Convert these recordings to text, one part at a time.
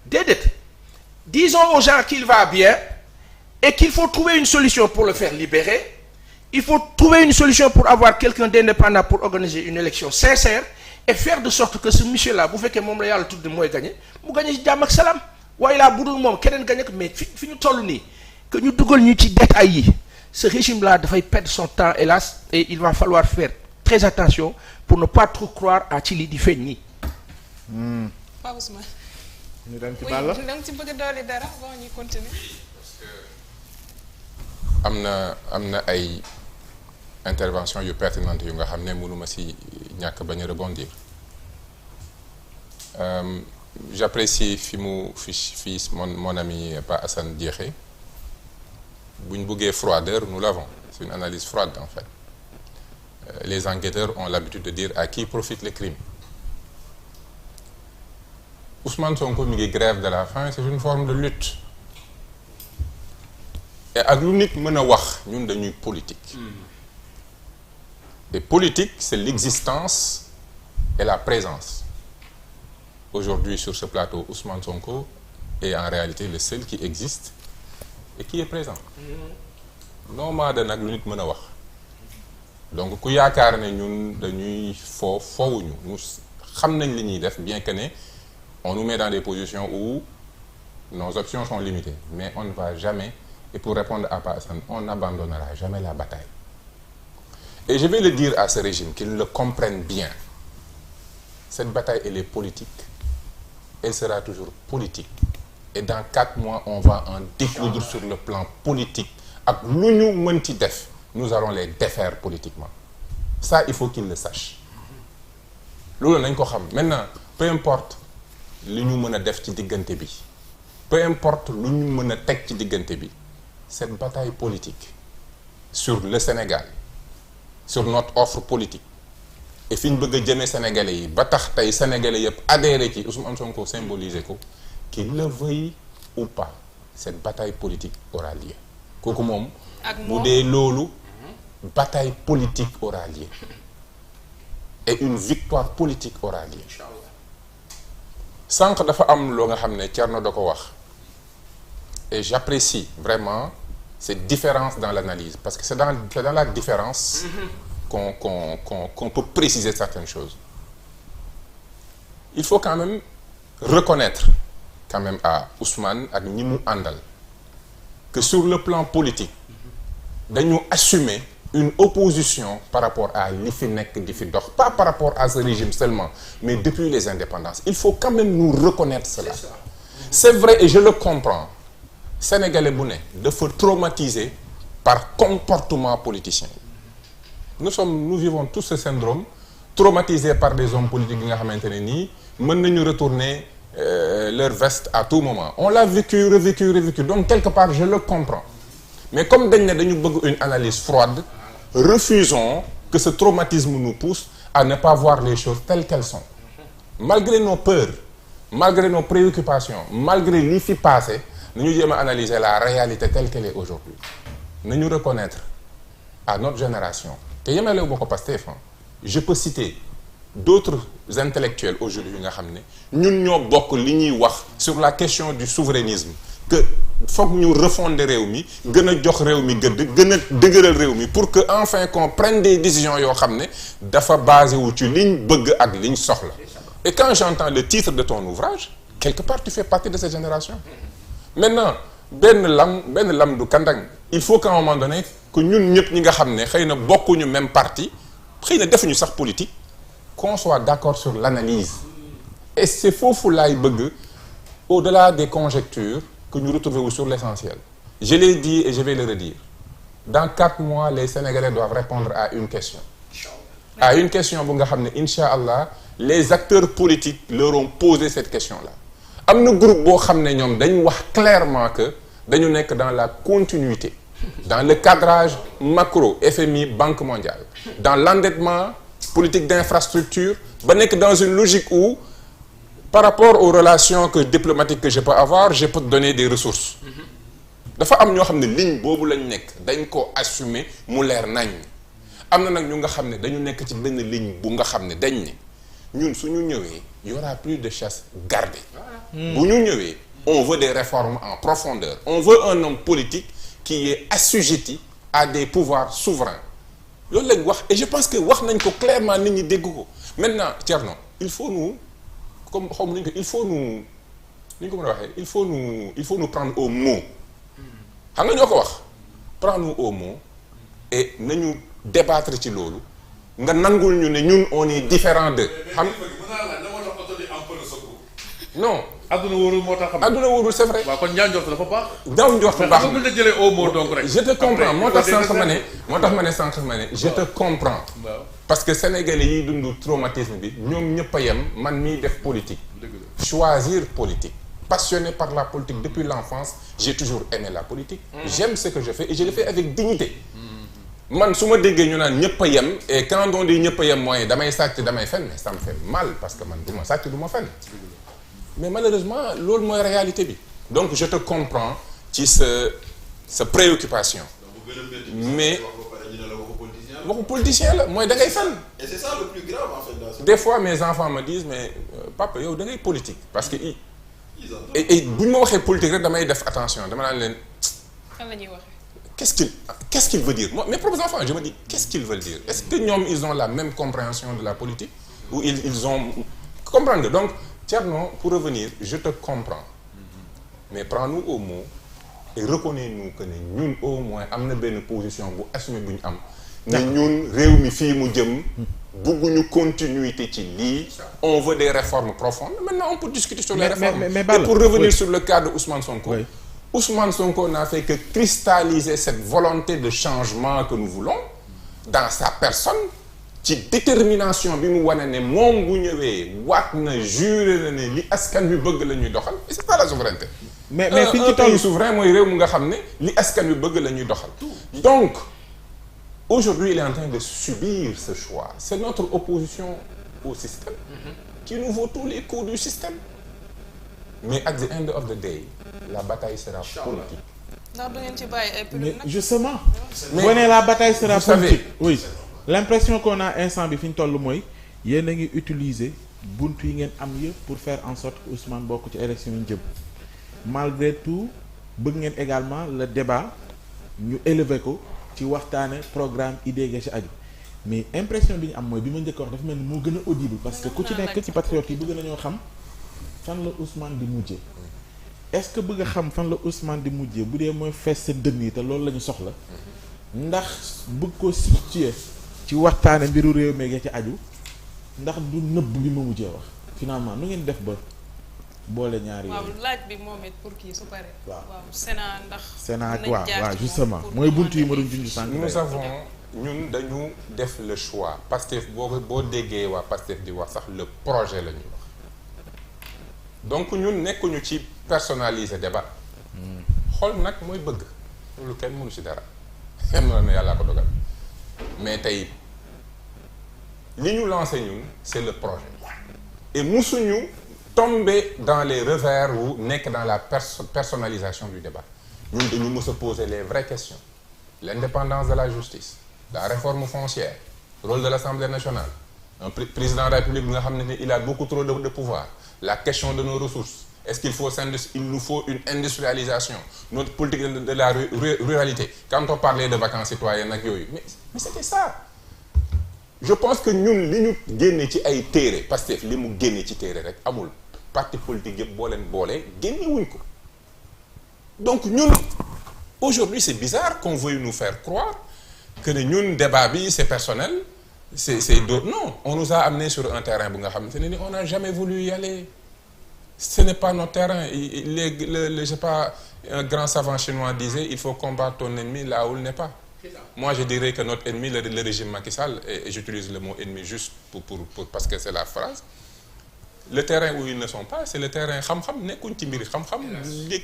déedéet disons aux gens qu'il va bien et qu'il faut trouver une solution pour le faire libérer. Il faut trouver une solution pour avoir quelqu'un d'indépendant pour organiser une élection sincère et faire de sorte que ce monsieur-là bu fekkee moom la yàlla tudd mooy gagné mu gagné ci jàmm ak salaam waaye laa budul moom keneen gagné ko mais fi ñu toll nii que ñu dugal ñu ci détails yi ce régime-là dafay perdre son temps hélas et il va falloir faire très attention pour ne pas trop croire à ci li di feeñ nii. Pape Ousmane. ñu dem ci Balla oui da nga ci bëgg a dolli dara avant ñuy continuer. parce que am na ay intervention yu pertinente yu nga xam ne mënuma si ñàkk bañ a rebondir j'apprécie fi mon ami Pa Assane jeexee bu ñu buggee froideur nous l'avons c'est une analyse froide en fait les enquêteurs ont l'habitude de dire à qui profite le crime. Ousmane Sonko mi ngi grève de la faim c'est une forme de lutte et ak lu nit mën a wax ñun dañuy politique et politique c'est l'existence et la présence. Aujourd'hui sur ce plateau Ousmane Sonko est en réalité le seul qui existe et qui est présent non maa da nag lu nit mën a wax donc ku yaakaar ne ñun dañuy foowuñu ñu xam nañ li ñuy def bien que ne on nous met dans des positions où nos options sont limitées mais on ne va jamais et pour répondre à Pa Assane on n'abandonnera jamais la bataille et je vais le dire à ce régime qu'ils le comprennent bien cette bataille elle est politique elle sera toujours politique et dans 4 mois on va en découdre sur le plan politique ak lu ñu mënti def nous allons les défaire politiquement ça il faut qu'ils le sachent loolu nañ ko xam maintenant peu importe li ñu mën a def ci diggante bi peu importe lu ñu mën a teg ci diggante bi cette bataille politique sur le Sénégal sur notre offre politique et fi ñu bëgg a jëmee sénégalais yi ba tax tey sénégalais yëpp adhéré ci Ousmane Sonko symboliser ko qu'il le veuille ou pas cette bataille politique aura lieu kooku moom bu dee loolu bataille politique aura lieu et une victoire politique aura lieu sànq dafa am loo nga xam ne Thierno da ko wax et j'apprécie vraiment cette différence dans l'analyse parce que c'est dans la différence qu'on peut préciser certaines choses il faut quand même reconnaître quand même à Ousmane ak ñi mu àndal que sur le plan politique dañu assumer une opposition par rapport à li fi nekk di fi dox pas par rapport à ce régime seulement mais depuis les indépendances il faut quand même nous reconnaître cela c'est vrai et je le comprends sénégalais bu ne dafa traumatisé par comportement politicien nous vivons tous ce syndrome traumatisés par des hommes politiques yi nga xamante ne nii mën nañu retourner leur veste à tout moment on l'a vécu revécu donc quelque part je le comprends mais comme dañ ne dañu bëgg une analyse froide refusons que ce traumatisme nous pousse à ne pas voir les choses telles qu'elles sont malgré nos peurs malgré nos préoccupations malgré li fi passé nañu jéem a analyser la réalité telle qu'elle est aujourd'hui nañu reconnaître à notre génération te yemelewu ma ko Pastef je peux citer d'autres intellectuels aujourd'hui yi nga xam ne ñun ñoo bokk li ñuy wax sur la question du souverainisme que foog ñu refonder réew mi gën a jox réew mi gëdd gën a dëgëral réew mi pour que enfin qu'on prenne des décisions yoo xam ne dafa basé wu ci liñ bëgg ak liñ soxla et quand j'entends le titre de ton ouvrage quelque part tu fais partie de cette génération maintenant benn lam du kandang il faut qu'à un moment donné que ñun ñëpp ñi nga xam ne xëy na bokkuñu même parti xëy na defuñu sax politique qu'on soit d'accord sur l'analyse et c'est foofu laay bëgg au-delà des conjectures que ñu retrouver sur l'essentiel je l'ai dit et je vais le redire dans 4 mois les Sénégalais doivent répondre à une question bu nga xam ne incha allah les acteurs politiques leur ont posé cette question-là am na groupe boo xam ne ñoom dañ wax clairement que dañu nekk dans la continuité dans le cadrage macro FMI Banque mondiale dans l'endettement politique d'infrastructure ba nekk dans une logique où par rapport aux relations diplomatiques que je peux avoir je peux te donner des ressources dafa am ñoo xam ne ligne boobu lañ nekk dañ ko assumer mu leer nañ am na nag ñu nga xam ne dañu nekk ci benn ligne bu nga xam ne dañ ne ñun suñu ñëwee y aura plus de chasse gardée. bu ñu ñëwee on veut des réformes en profondeur. On veut un homme politique qui est assujetti à des pouvoirs souverains. loolu lañ wax et je pense que wax nañ ko clairement nit ñi dégg ko maintenant Thierno il faut nous comme xaw ma nañ ko il faut nous ni ñu ko mën a waxee il faut nous prendre au mot xam nga ñoo ko wax prendre nous au mot et nañu débattre ci loolu nga nangul ñu ne ñun on est différent d'eux xam non adduna wóorul moo tax xam adduna wóorul c'est vrai. waaw kon ñaaw njort dafa baax. ñaaw njort baax mais nga jëlee au mot donc rek. je te comprends moo tax sànq ma ne je te comprends. parce que sénégalais yiy dund traumatisme bi ñoom ñëpp a yem man miy def politique. choisir politique. passionné par la politique depuis l'enfance j'ai toujours aimé la politique. J'aime ce que je fais et je le fais avec dignité. man su ma déggee ñu naan ñëpp a yem et quand on dit ñëpp a yem mooy damay sàcc damay fen mais ça me fait mal parce que man du ma sàcc du ma fen. mais malheureusement loolu mooy réalité bi donc je te comprends ci sa préoccupation mais waxu politicien la mooy da ngay fen et c'est ça le plus grave en fait. des fois mes enfants me disent mais papa yow da ngay politique parce que et bu ñu ma waxee politique rek damay def attention dama naan leen kan la ñuy waxee qu'est-ce qu'il veut dire moi mes propres enfants je me dis qu'est-ce qu'ils veulent dire est-ce que ñoom ils ont la même compréhension de la politique ou ils ont comprendre donc Thierno, pour revenir, je te comprends. Mais prends-nous au mot et reconnais-nous que nous, au moins, avons une position pour assumer que nous, nous, continuité on veut des réformes profondes. Maintenant, on peut discuter sur les réformes. Et pour revenir sur le cas de Ousmane Sonko, Ousmane Sonko n'a fait que cristalliser cette volonté de changement que nous voulons dans sa personne. ci détermination bi mu wane ne moom bu ñëwee waat na juré na ne li askan bi bëgg la ñuy doxal et c'est pas la souveraineté. mais fi un pays souverain mooy réew mu nga xam ne li askan bi bëgg la ñuy doxal. donc aujourd'hui il est en train de subir ce choix c'est notre opposition au système. qui nous vaut tous les coups du système. mais at the end of the day la bataille sera politique. ndax du ngeen ci bàyyi ay mais justement. mais la bataille sera politique oui. l'impression qu'on a instant bi fi ñu toll mooy yéen a ngi utiliser buntu yi ngeen am yëpp pour faire en sorte que Ousmane bokk ci élection yi jëm malgré tout bëgg ngeen également le débat ñu élever ko ci waxtaane programme idée ga ci aju mais impression bi ñu am mooy bi ma njëkk wax dafa mel ni moo gën a audible parce que ku ci nekk ci patriote yi bëgg nañoo xam fan la Ousmane di mujjee est-ce que bëgg a xam fan la Ousmane di mujjee bu dee mooy fees seen dënn yi te loolu la ñu soxla ndax bëgg ko situer ci waxtaane mbiru réew mi nga ci aju ndax du nëbb bi ma mujjee wax finalement nu ngeen def ba boole ñaari waaw laaj bi moom it pour kii su paree. waaw Sénat ndax. Sénat waaw justement mooy buntu yi ma doon junj sànq. nous avons ñun dañu def le choix Pastef boo déggee waa Pastef di wax sax le projet la ñuy wax donc ñun nekkuñu ci personnaliser débat. xool nag mooy bëgg loolu kenn mënu ci dara xam na ne yàllaa ko dogal. mais tey li ñu lancé ñun c'est le projet et musuñu tomber dans les revers ou nekk dans la personnalisation du débat ñun dañu mës a poser les vraies questions l'indépendance de la justice la réforme foncière rôle de l'Assemblée nationale un président de la République bi nga xam ne il a beaucoup trop de pouvoir la question de nos ressources est-ce qu'il faut il nous faut une industrialisation notre politique de la ruralité quand on parlait de vacances citoyennes ak yooyu mais c'était ça je pense que ñun li ñu génne ci ay téere Pastef li mu génne ci téere rek amul parti politique yëpp boo leen boolee génne wuñ ko donc ñun aujourd'hui c'est bizarre qu'on veuille nous faire croire que ne ñun débat bi c'est personnel c'est d'autres non on nous a amené sur un terrain bu nga xamante ne ni on n'a jamais voulu y aller ce n'est pas notre terrain je sais pas un grand savant chinois disait il faut combattre ton ennemi là où il n'est pas. Moi je dirais que notre ennemi le régime Macky Sall et j'utilise le mot ennemi juste pour parce que c'est la phrase le terrain où ils ne sont pas c'est le terrain xam-xam nekkuñ ci mbiri xam-xam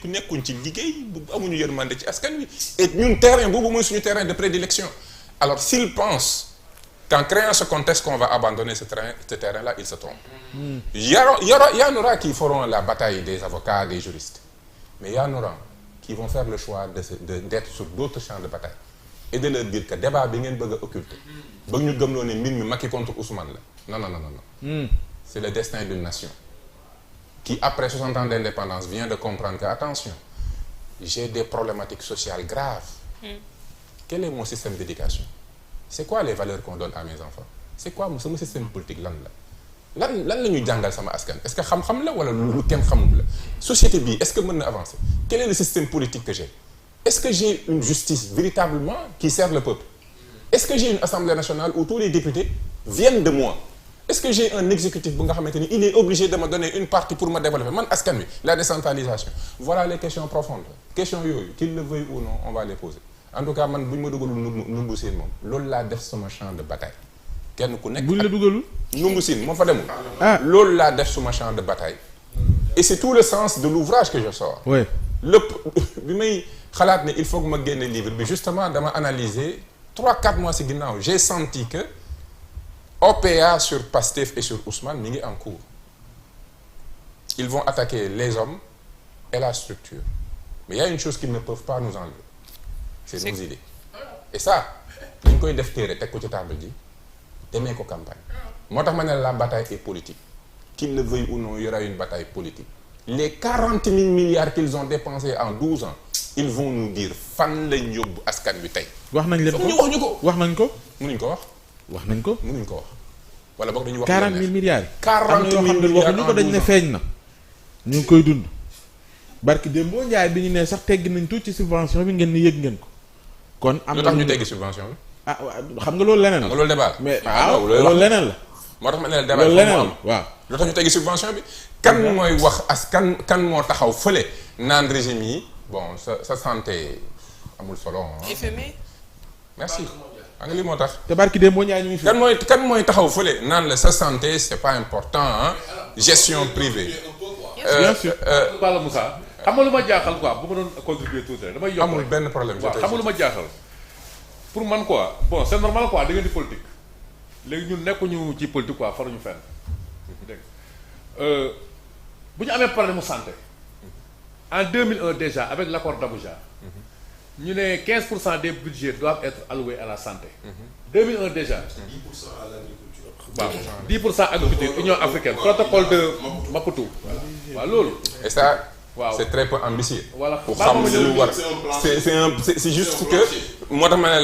nekkuñ ci liggéey amuñu yërmande ci askan wi et ñun terrain boobu mooy suñu terrain de prédilection alors s'ils pensent qu'en créant ce contexte qu'on va abandonner ce terrain-là, ils se trompent. Il y en aura qui feront la bataille des avocats, des juristes. Mais il y en aura qui vont faire le choix d'être sur d'autres champs de bataille. Et de leur dire que le débat bi ngeen bëgg a occulter. Bëgg ñu gëmloo ne mbir mi Macky contre Ousmane la. Non. c'est le destin d'une nation qui, après 60 ans d'indépendance, vient de comprendre que, attention, j'ai des problématiques sociales graves. Quel est mon système d'éducation? C'est quoi les valeurs qu'on donne à mes enfants? C'est quoi mon système politique? Lan la ñuy jàngal sama askan? Est-ce que xam-xam la wala lu kenn xamul la? Société bi est-ce que mën na avancer? Quel est le système politique que j'ai? Est-ce que j'ai une justice véritablement qui sert le peuple? Est-ce que j'ai une assemblée nationale où tous les députés viennent de moi? Est-ce que j'ai un exécutif bu nga xamante ni il est obligé de me donner une partie pour me développer man askan wi? La décentralisation. Voilà les questions profondes. Questions yooyu qu'il le veuille ou non on va les poser. En tout cas man bu ñu ma dugalul Numbu Siin moom loolu laa def sama champ de bataille. kenn ku nekk buñ la dugalul. Numbu Siin moo fa demul. ah loolu laa def sama champ de bataille. Et c'est tout le sens de l'ouvrage que je sors. oui. lépp bi may xalaat ne il faut que ma génne livre bi justement dama analyser 3-4 mois ci ginnaaw j'ai senti que OPA sur Pastef et sur Ousmane mi ngi en cours. Ils vont attaquer les hommes et la structure. Mais il y a une chose qu'ils ne peuvent pas nous enlever. C'est nos idées. Et ça dañ koy def téere teg ko ci table ji demee ko campagne. moo tax ma ne la bataille est politique. Qu'ils le veuillent ou non, il y aura une bataille politique. Les 40 000 milliards qu'ils ont dépensés en 12 ans, ils vont nous dire fan lañ yóbbu askan wi tey. wax nañ leen ko ñu wax ñu ko. wax nañ ko. mënuñ ko wax. wax nañ ko. mënuñ ko wax. wala boog dañuy wax. 40 000 milliards. 40 000 milliards waxuñu ko dañ ne feeñ na. ñu ngi koy dund. barki Dembo Ndiaye bi ñu ne sax tegg nañ tuuti ci subvention bi ngeen ni yëg ngeen ko. kon am na lu tax ñu teggi subvention bi. ah waaw xam nga loolu leneen la. loolu débat. mais waaw loolu leneen la. moo tax ma ne la débat loolu leneen la am. waaw. lu tax ñu teggi subvention bi. kan mooy wax kan moo taxaw fële naan régime yi bon sa santé amul solo. FMI. merci. xam nga lii moo tax. te barki Dembo Ndiaye ñu ngi fi. kan mooy taxaw fële naan la sa santé c'est pas important hein gestion privée. bien sûr. Bala Moussa xam nga lu ma jaaxal quoi bu ma doon contribuer tuuti rek damay yokk amul benn problème. waaw xam nga lu ma jaaxal pour man quoi bon c'est normal quoi da ngeen di politique léegi ñun nekkuñu ci politique quoi faruñu fenn dégg bu ñu amee problème mu santé en 2001 déjà avec l'accord d'Abuja ñu ne 15% des budgets doivent être alloués à la santé. 2001 déjà. 10% à l'agriculture. waaw 10% agriculture Union africaine protocole de Maputo. waaw loolu. et ça. waaw c'est très peu ambitieux. voilà pour xam lu war c'est juste que moo tax ma ne la